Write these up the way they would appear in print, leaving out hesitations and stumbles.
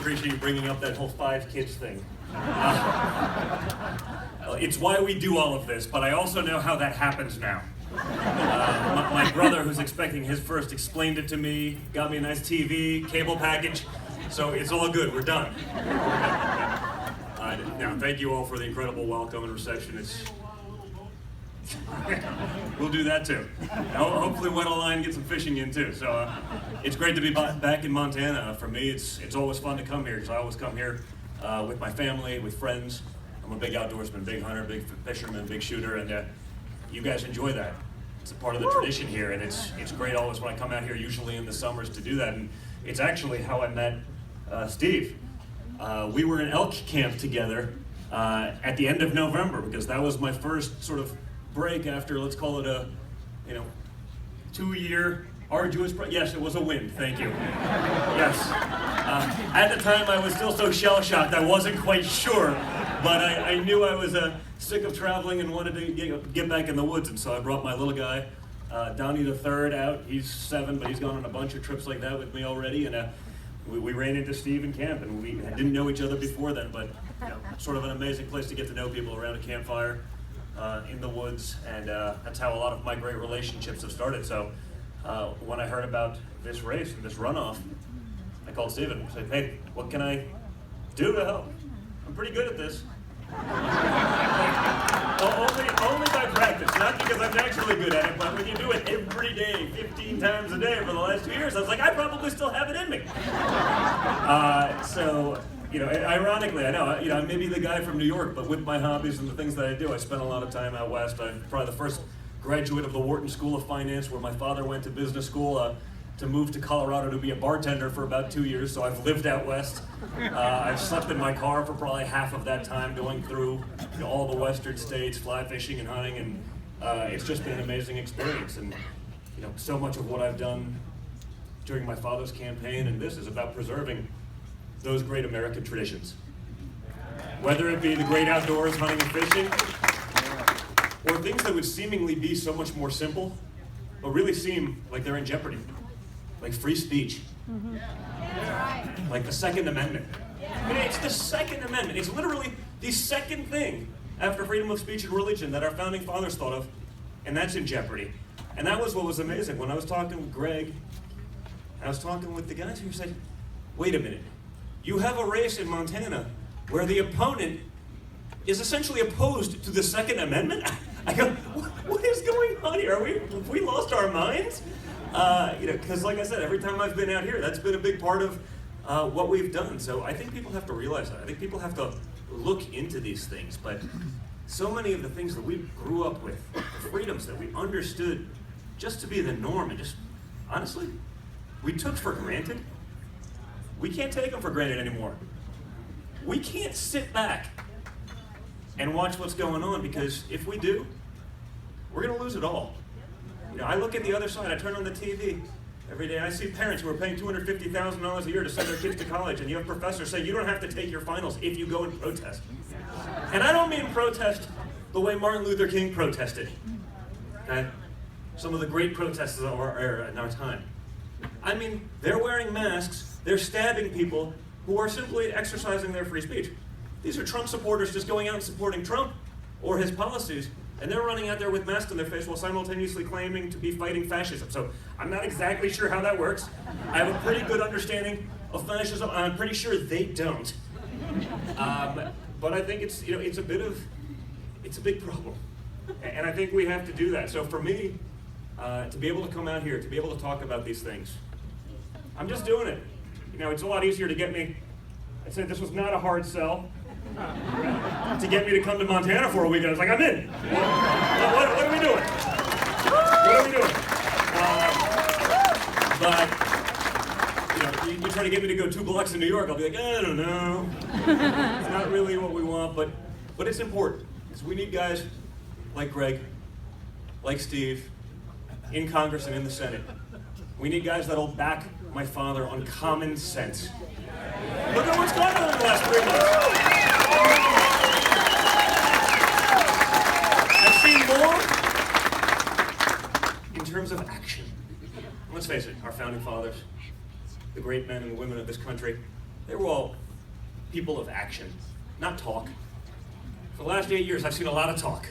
appreciate you bringing up that whole 5 kids thing. It's why we do all of this, but I also know how that happens now. My brother, who's expecting his first, explained it to me, got me a nice TV, cable package, so it's all good, we're done. Now, thank you all for the incredible welcome and reception. We'll do that too. Hopefully Wet Line get some fishing in too. So it's great to be back in Montana. For me, it's always fun to come here because I always come here with my family, with friends. I'm a big outdoorsman, big hunter, big fisherman, big shooter, and you guys enjoy that. It's a part of the tradition here, and it's great always when I come out here, usually in the summers, to do that. And it's actually how I met Steve. We were in elk camp together at the end of November because that was my first sort of break after, let's call it a 2-year arduous break. Yes, it was a win, thank you. Yes. At the time I was still so shell-shocked I wasn't quite sure, but I knew I was sick of traveling and wanted to get back in the woods, and so I brought my little guy, Donnie the third, out. He's 7, but he's gone on a bunch of trips like that with me already, and we ran into Steve in camp, and we didn't know each other before then, but sort of an amazing place to get to know people around a campfire in the woods, and that's how a lot of my great relationships have started. So when I heard about this race and this runoff, I called Steven and said, hey, what can I do to help? I'm pretty good at this. Only by practice, not because I'm naturally good at it, but when you do it every day, 15 times a day for the last 2 years, I was like, I probably still have it in me. So, ironically, I know, I may be the guy from New York, but with my hobbies and the things that I do, I spend a lot of time out west. I'm probably the first graduate of the Wharton School of Finance, where my father went to business school, to move to Colorado to be a bartender for about 2 years, so I've lived out west. I've slept in my car for probably half of that time, going through all the western states, fly fishing and hunting, and it's just been an amazing experience. And so much of what I've done during my father's campaign and this is about preserving those great American traditions. Whether it be the great outdoors, hunting and fishing, or things that would seemingly be so much more simple, but really seem like they're in jeopardy. Like free speech. Mm-hmm. Like the Second Amendment. It's the Second Amendment. It's literally the second thing after freedom of speech and religion that our founding fathers thought of, and that's in jeopardy. And that was what was amazing. When I was talking with Greg, I was talking with the guys who said, wait a minute, you have a race in Montana where the opponent is essentially opposed to the Second Amendment? I go, what is going on here? Have we lost our minds? Because like I said, every time I've been out here, that's been a big part of what we've done. So I think people have to realize that. I think people have to look into these things. But so many of the things that we grew up with, the freedoms that we understood just to be the norm, and just, honestly, we took for granted. We can't take them for granted anymore. We can't sit back and watch what's going on, because if we do, we're going to lose it all. I look at the other side, I turn on the TV every day, I see parents who are paying $250,000 a year to send their kids to college, and you have professors say you don't have to take your finals if you go and protest. And I don't mean protest the way Martin Luther King protested. Okay? Some of the great protesters of our era in our time. I mean, they're wearing masks, they're stabbing people who are simply exercising their free speech. These are Trump supporters just going out and supporting Trump or his policies, and they're running out there with masks on their face while simultaneously claiming to be fighting fascism. So I'm not exactly sure how that works. I have a pretty good understanding of fascism. I'm pretty sure they don't. But I think it's a big problem, and I think we have to do that. So for me, to be able to come out here, to be able to talk about these things, I'm just doing it. It's a lot easier to get me. I said this was not a hard sell. To get me to come to Montana for a weekend. I was like, I'm in. What are we doing? What are we doing? But you try to get me to go 2 blocks in New York, I'll be like, I don't know. It's not really what we want, but it's important. Because we need guys like Greg, like Steve, in Congress and in the Senate. We need guys that'll back my father on common sense. Look at what's going on in the last 3 months. I've seen more in terms of action. Let's face it, our founding fathers, the great men and women of this country, they were all people of action, not talk. For the last 8 years, I've seen a lot of talk.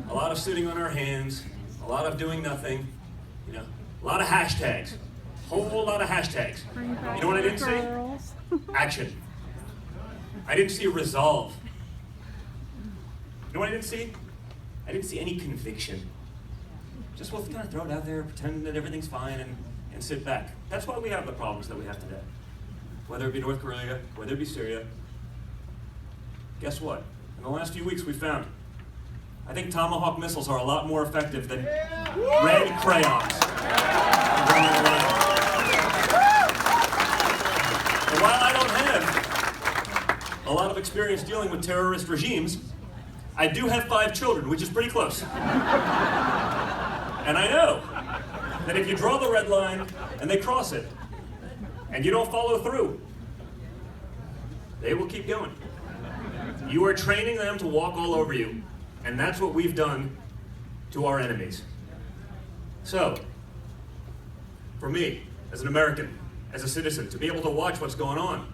A lot of sitting on our hands, a lot of doing nothing, you know, a lot of hashtags. Whole lot of hashtags. You know what I didn't see? Action. I didn't see resolve. You know what I didn't see? I didn't see any conviction. Just we'll kind of throw it out there, pretend that everything's fine, and sit back. That's why we have the problems that we have today. Whether it be North Korea, whether it be Syria. Guess what? In the last few weeks we found, I think Tomahawk missiles are a lot more effective than red crayons. And while I don't have a lot of experience dealing with terrorist regimes, I do have 5 children, which is pretty close. And I know that if you draw the red line and they cross it, and you don't follow through, they will keep going. You are training them to walk all over you, and that's what we've done to our enemies. So, for me, as an American, as a citizen, to be able to watch what's going on,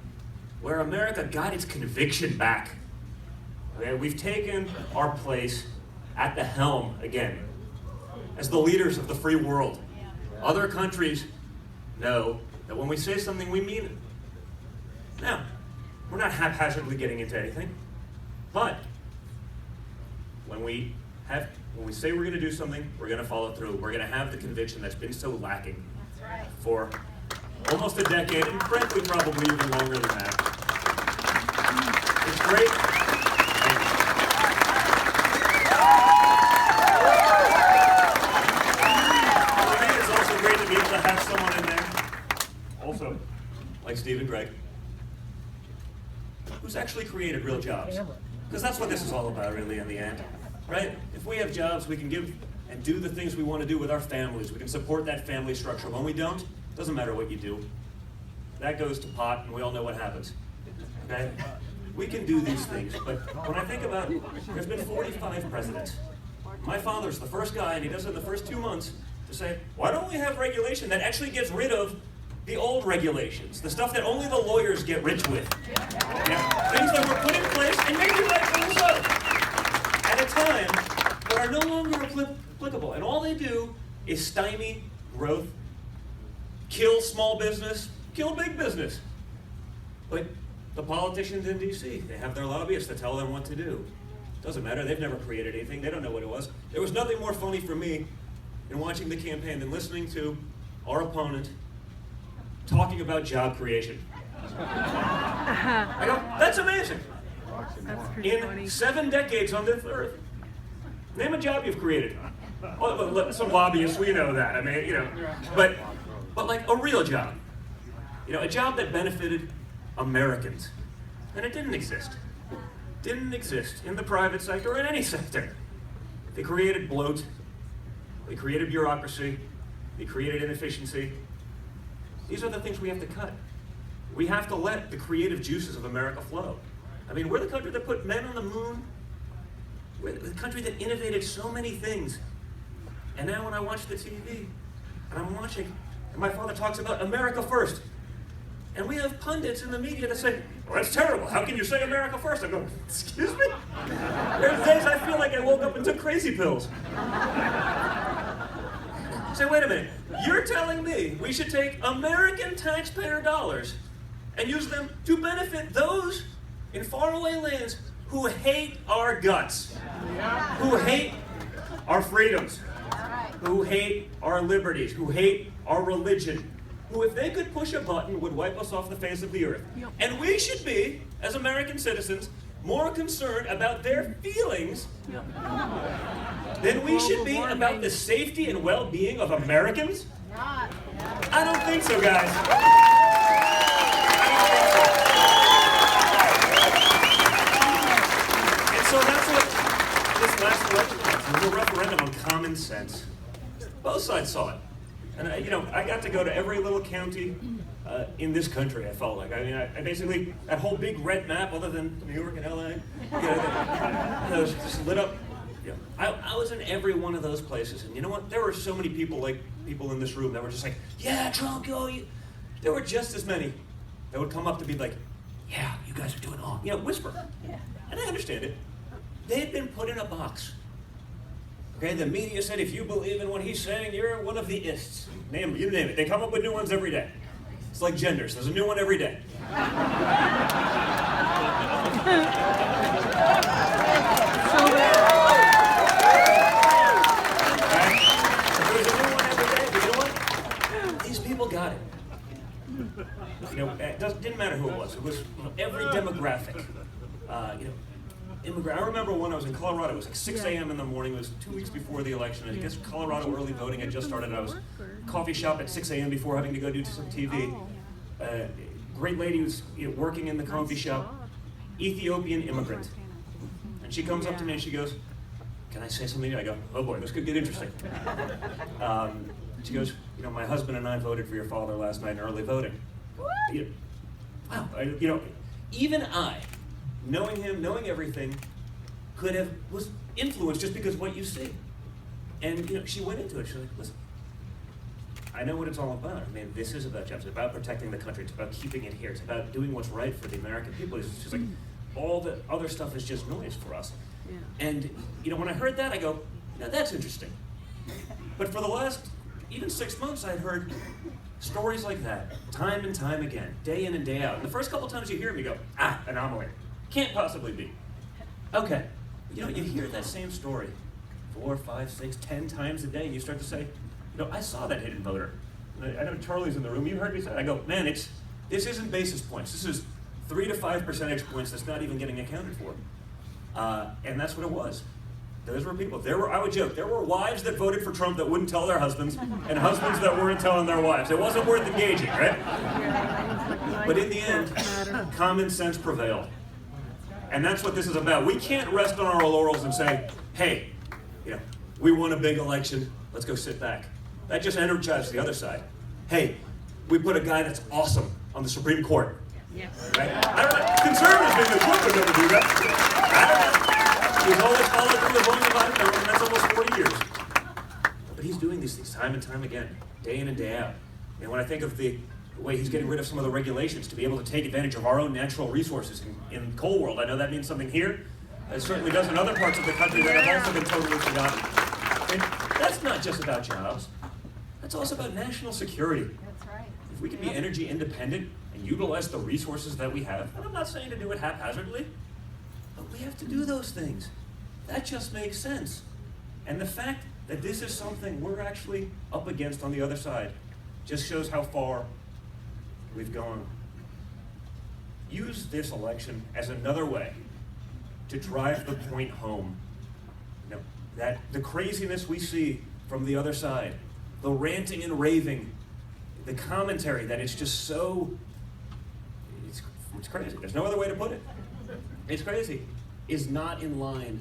where America got its conviction back, okay, we've taken our place at the helm again, as the leaders of the free world. Other countries know that when we say something, we mean it. Now, we're not haphazardly getting into anything, but when we say we're going to do something, we're going to follow through. We're going to have the conviction that's been so lacking for almost a decade, and frankly, probably even longer than that. It's great. For me, it's also great to be able to have someone in there, also, like Steve and Greg, who's actually created real jobs. Because that's what this is all about, really, in the end. Right? If we have jobs, we can give and do the things we want to do with our families. We can support that family structure. When we don't, it doesn't matter what you do. That goes to pot, and we all know what happens. Okay? We can do these things, but when I think about it, there's been 45 presidents. My father's the first guy, and he does it in the first 2 months, to say, why don't we have regulation that actually gets rid of the old regulations, the stuff that only the lawyers get rich with. Yeah? Things that were put in place, and maybe rightfully so, at a time that are no longer applicable. And all they do is stymie growth, kill small business, kill big business. But the politicians in D.C., they have their lobbyists that tell them what to do. Doesn't matter, they've never created anything, they don't know what it was. There was nothing more funny for me in watching the campaign than listening to our opponent talking about job creation. I go, that's amazing. In 7 decades on this earth, name a job you've created. Well, some lobbyists, we know that. I mean, you know, but like a real job. You know, a job that benefited Americans. And it didn't exist. Didn't exist in the private sector or in any sector. They created bloat. They created bureaucracy. They created inefficiency. These are the things we have to cut. We have to let the creative juices of America flow. I mean, we're the country that put men on the moon. We're the country that innovated so many things. And now when I watch the TV, and I'm watching, and my father talks about America first, and we have pundits in the media that say, well, that's terrible. How can you say America first? I go, excuse me? There's days I feel like I woke up and took crazy pills. Say, wait a minute. You're telling me we should take American taxpayer dollars and use them to benefit those in faraway lands who hate our guts, who hate our freedoms, who hate our liberties, who hate our religion, who, if they could push a button, would wipe us off the face of the earth. And we should be, as American citizens, more concerned about their feelings than we should be about the safety and well-being of Americans? I don't think so, guys. And so that's what this last election was. It was a referendum on common sense. Both sides saw it. And I got to go to every little county in this country, I felt like. I mean, I basically, that whole big red map, other than New York and LA, it was just lit up. Yeah. I was in every one of those places, and you know what? There were so many people, like people in this room, that were just like, yeah, Trump, there were just as many that would come up to be like, yeah, you guys are doing all, whisper. And I understand it. They had been put in a box. Okay, the media said if you believe in what he's saying, you're one of the ists. You name it. They come up with new ones every day. It's like genders. There's a new one every day. Got it. It didn't matter who it was. It was every demographic. Immigrant. I remember when I was in Colorado. It was like 6 a.m. in the morning. It was 2 weeks before the election. I guess Colorado early voting had just started. I was coffee shop at 6 a.m. before having to go do some TV. Great lady was working in the coffee shop, Ethiopian immigrant, and she comes up to me and she goes, "Can I say something?" I go, "Oh boy, this could get interesting." She goes, "My husband and I voted for your father last night in early voting." Wow, even I, knowing him, knowing everything, was influenced just because of what you see. And she went into it. She's like, "Listen, I know what it's all about. I mean, this is about jobs. It's about protecting the country. It's about keeping it here. It's about doing what's right for the American people." It's just like all the other stuff is just noise for us. Yeah. And when I heard that, I go, "That's interesting." But for the last even 6 months, I'd heard stories like that, time and time again, day in and day out. And the first couple times you hear me go, anomaly. Can't possibly be. Okay. You hear that same story 4, 5, 6, 10 times a day, and you start to say, I saw that hidden voter. I know Charlie's in the room. You heard me say it. I go, man, this isn't basis points. This is 3 to 5 percentage points that's not even getting accounted for. And that's what it was. Those were people. I would joke, there were wives that voted for Trump that wouldn't tell their husbands, and husbands that weren't telling their wives. It wasn't worth engaging, right? But in the end, common sense prevailed. And that's what this is about. We can't rest on our laurels and say, hey, we won a big election, let's go sit back. That just energizes the other side. Hey, we put a guy that's awesome on the Supreme Court. Yes. Right? I don't know. Conservatives maybe would never do that. I don't know. He's always followed through the voting divided government. That's almost 40 years. But he's doing these things time and time again, day in and day out. And when I think of the way he's getting rid of some of the regulations to be able to take advantage of our own natural resources in coal world, I know that means something here. It certainly does in other parts of the country that have also been totally forgotten. And that's not just about jobs. That's also about national security. That's right. If we can be energy independent and utilize the resources that we have, and I'm not saying to do it haphazardly, but we have to do those things. That just makes sense. And the fact that this is something we're actually up against on the other side just shows how far we've gone. Use this election as another way to drive the point home. That the craziness we see from the other side, the ranting and raving, the commentary that it's just so, it's crazy. There's no other way to put it. It's crazy. Is not in line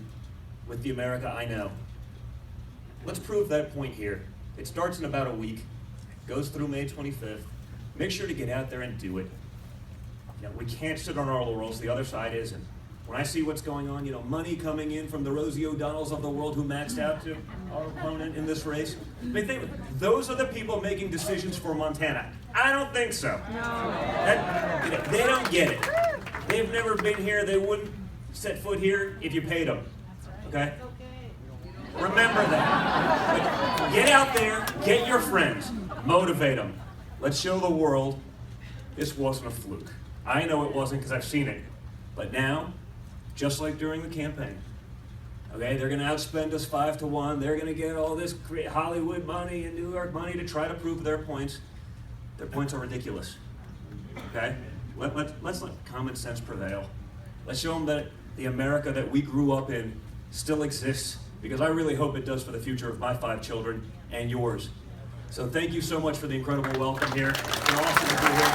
with the America I know. Let's prove that point here. It starts in about a week, goes through May 25th. Make sure to get out there and do it. We can't sit on our laurels. The other side isn't. When I see what's going on, money coming in from the Rosie O'Donnells of the world who maxed out to our opponent in this race. I mean, those are the people making decisions for Montana. I don't think so. No. They don't get it. They've never been here. They wouldn't set foot here if you paid them. Okay? Remember that. Get out there, get your friends, motivate them. Let's show the world this wasn't a fluke. I know it wasn't because I've seen it. But now, just like during the campaign, okay, they're going to outspend us 5 to 1. They're going to get all this Hollywood money and New York money to try to prove their points. Their points are ridiculous. Okay? Let's let common sense prevail. Let's show them that the America that we grew up in still exists, because I really hope it does for the future of my 5 children and yours. So thank you so much for the incredible welcome here. It's been awesome to be here.